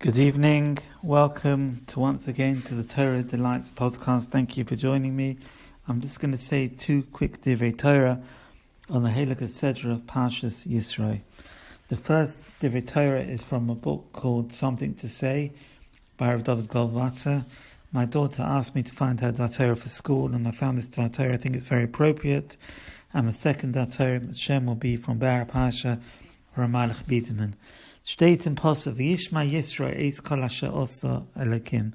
Good evening. Welcome once again to the Torah Delights podcast. Thank you for joining me. I'm just going to say two quick divrei Torah on the meilich sedra of Parshas Yitro. The first divrei Torah is from a book called Something to Say by Rav David Goldwasser. My daughter asked me to find her Torah for school, and I found this Torah. I think it's very appropriate. And the second Torah, Shem, will be from Vort Parshas Yitro, biederman. Steht im Pasuk, V'yishma Yisro eis kol asher osa Elokim.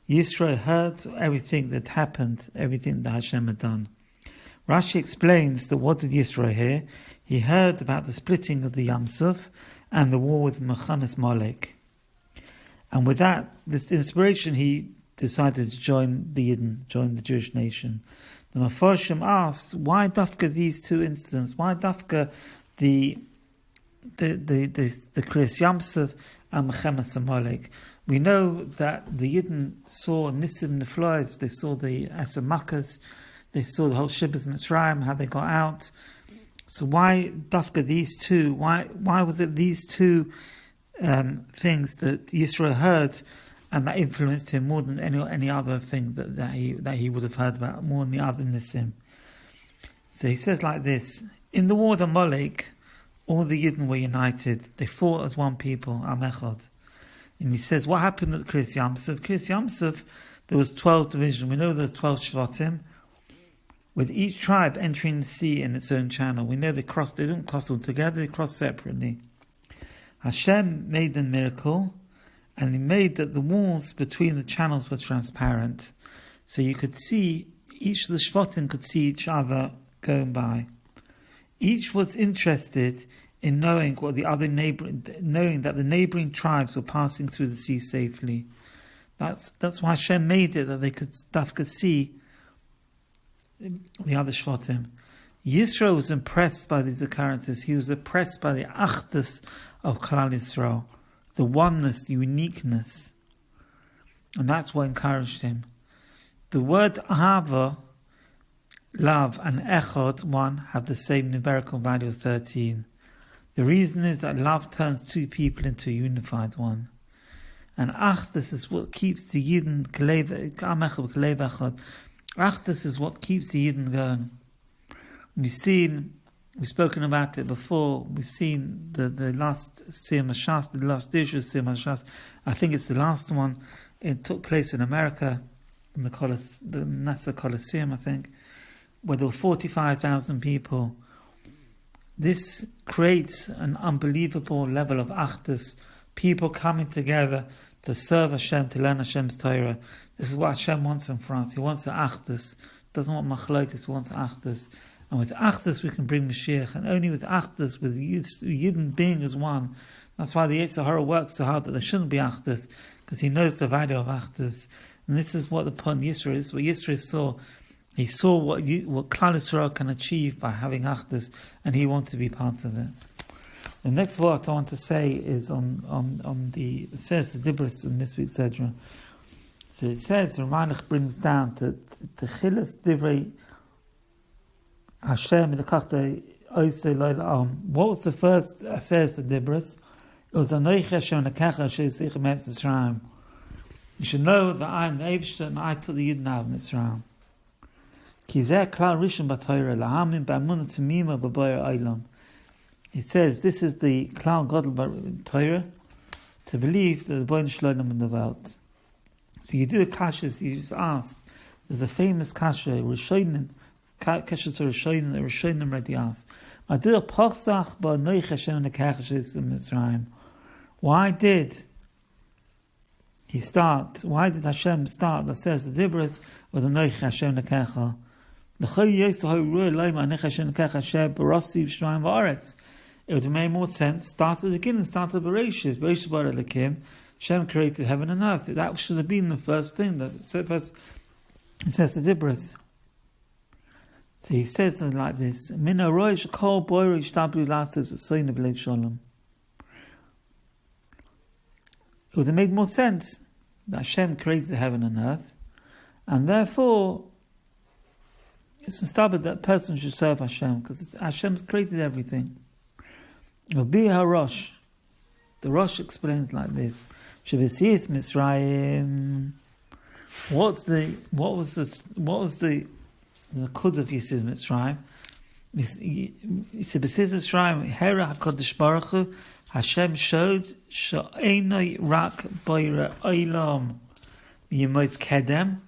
Yisro heard everything that happened, everything that Hashem had done. Rashi explains that what did Yisro hear? He heard about the splitting of the Yam Suf and the war with meilich. And with that, this inspiration, he decided to join the Yidden, join the Jewish nation. The Mefarshim asked, why dafka these two incidents? Why dafka the Kriyas Yam Suf and meilich? We know that the Yidden saw Nisim Neflois, they saw the Asamakas, they saw the whole Shabbos Mitzrayim, how they got out. So why dafka these two? Why was it these two things that Yisro heard and that influenced him more than any other thing that he would have heard about, more than the other Nisim? So he says like this: in the war with Amalek, all the Yidden were united. They fought as one people, Am Echad. And he says, what happened at Kriyas Yam Suf? Kriyas Yam Suf, there was 12 divisions. We know there were 12 Shvatim, with each tribe entering the sea in its own channel. We know they didn't cross all together, they crossed separately. Hashem made a miracle, and he made that the walls between the channels were transparent. So you could see, each of the Shvatim could see each other going by. Each was interested in knowing knowing that the neighboring tribes were passing through the sea safely. That's why Hashem made it, that they could see the other Shvatim. Yisro was impressed by these occurrences. He was impressed by the achdus of Klal Yisrael, the oneness, the uniqueness, and that's what encouraged him. The word ahava, love, and echad, one, have the same numerical value of 13. The reason is that love turns two people into a unified one. And achdus is what keeps the Yidden, achdus is what keeps the Yidden going. We've spoken about it before, we've seen the last Siyam HaShas, the last dish of Siyam HaShas. I think it's the last one. It took place in America, in the NASA Coliseum, I think, where there were 45,000 people. This creates an unbelievable level of achdus, people coming together to serve Hashem, to learn Hashem's Torah. This is what Hashem wants from us. He wants the achdus. Doesn't want machlokes, he wants achdus. And with achdus we can bring Mashiach, and only with achdus, with Yidden being as one. That's why the Yetzer Hara works so hard that there shouldn't be achdus, because he knows the value of achdus. And this is what the point Yisro is, what Yisro saw. He saw what Klal Yisrael can achieve by having achdus, and he wanted to be part of it. The next word I want to say is on the, it says the divrei in this week's sedra. So it says, the meilich brings down to chilas divrei Hashem l'kachta oisei lo'el. What was the first says the divrei? It was Anochi Hashem l'kacha she'isich me'etz Mitzrayim. You should know that I am the Eibshter and I took the Yidden out of Mitzrayim. He says, this is the Klal Gadol Torah, to believe that the Boin Shalom in the world. So you do a kasha, you just ask. There's a famous kasha, Rishonim, kasha to Rishonim, that Rishonim already asked. Why did he start? Why did Hashem start? That says the divrei with Anochi Hashem Nekecha. It would have made more sense. Start at the beginning, start at Bereshis. Bereshis bara Elokim. Hashem created heaven and earth. That should have been the first thing. It says the divrei. So he says something like this: Min haroish kol boirei shtablu lasos v'soyin b'lev shalom. It would have made more sense that Hashem created heaven and earth, and therefore it's established that person should serve Hashem, because Hashem's created everything. Be Harosh. The Rosh explains like this: Shabbat Mitzrayim. What was the kud of Yisrael Mitzrayim? Shabbat Mitzrayim Hera Hakadosh Baruch Hu, Hashem showed she'enoi rak boira olam yimos kedem.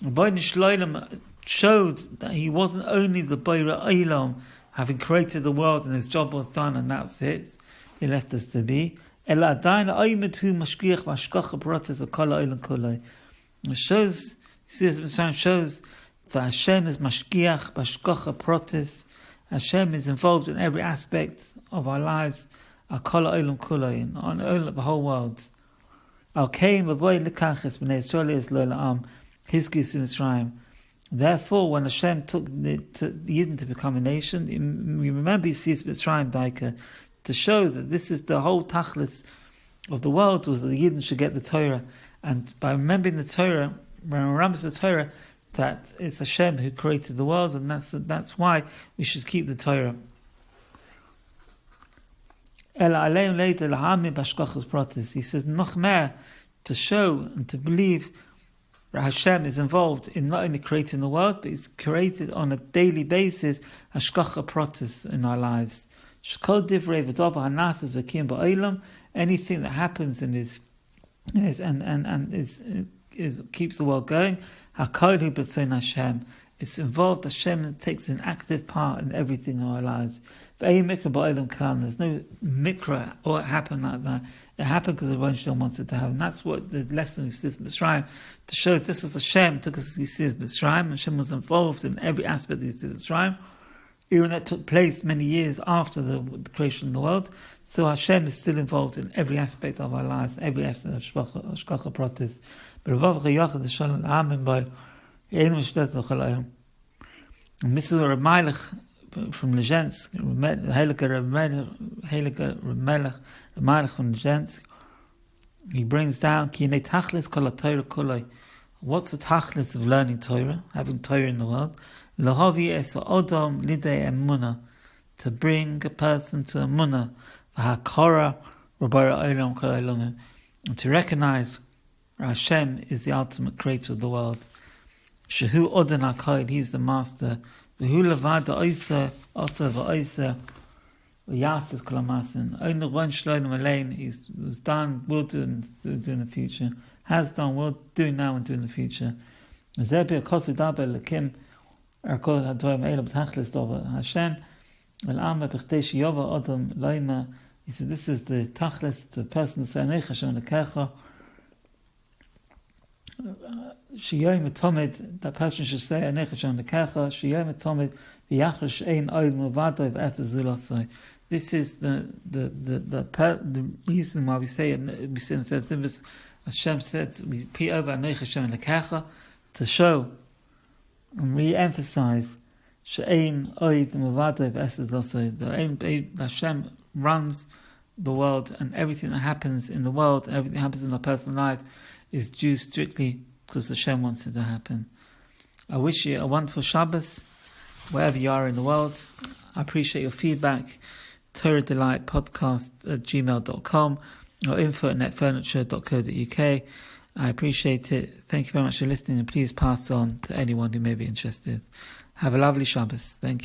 Boina Shloim showed that he wasn't only the boira olam, having created the world and his job was done and that's it. He left us to be. Ela adayin oimetu mashgiach mashkacha pratis akol olam kolai. It shows, shows that Hashem is mashgiach mashkacha pratis. Hashem is involved in every aspect of our lives. Akol olam kolai, on the whole world. Al kaim avoy lekachis b'nei Yisrael is lo la'am hizkis Mitzrayim. Therefore, when Hashem took the Yidden to become a nation, we remember Yisrael Mitzrayim Daika, to show that this is the whole tachlis of the world, was that the Yidden should get the Torah. And by remembering the Torah, when we remember the Torah, that it's Hashem who created the world, and that's why we should keep the Torah. He says, noch mehr, to show and to believe that Hashem is involved in not only creating the world, but He's created on a daily basis hashgacha pratis in our lives. Shekol divrei v'dov hanatas v'kiyum ba'olam, anything that happens and is keeps the world going. Hakol hu b'tzon Hashem. It's involved. Hashem takes an active part in everything in our lives. There's no mikra or it happened like that. It happened because the Rebbeinu Shalom wants it to happen. That's what the lesson of Yisrael Mitzrayim, to show this is Hashem took us to Yisrael Mitzrayim. Hashem was involved in every aspect of Yisrael Mitzrayim, even that took place many years after the creation of the world. So Hashem is still involved in every aspect of our lives, every aspect of Shkacha Pratis. And this is a meilich from Lezhensk, meilich from Lezhensk. He brings down what's the tachlis of learning Torah, having Torah in the world? To bring a person to Emunah, and to recognize Hashem is the ultimate creator of the world. Shehu Odin HaKoid, He's the master. V'hu levad ha'oser, oser v'oser, v'yasis kol ha'masin. Only one Shalom Alein, He was done, will do, and do in the future. Has done, will do now and do in the future. Zebi ha'kosu daber lekim, erkol ha'dorim elam tachlis dover Hashem, v'l'am v'b'chtei sheyova odom loima. He said, this is the tachlis, the person to say, Anech Hashem lekecha, Shiyom Tomid, that person should say, Anech Hashem lekecha, Shiyom Tomid, v'yachar she'ein oid muvadoi v'efes zulosoi. This is the reason why we say in the Hashem said, we repeat over Anech Hashem lekecha, to show and re-emphasize she'ein oid muvadoi v'efes zulosoi. The Hashem runs the world, and everything that happens in the world, everything that happens in our personal life, is due strictly because Hashem wants it to happen. I wish you a wonderful Shabbos, wherever you are in the world. I appreciate your feedback. torah.delightpodcast@gmail.com or info@netfurniture.co.uk. I appreciate it. Thank you very much for listening, and please pass on to anyone who may be interested. Have a lovely Shabbos. Thank you.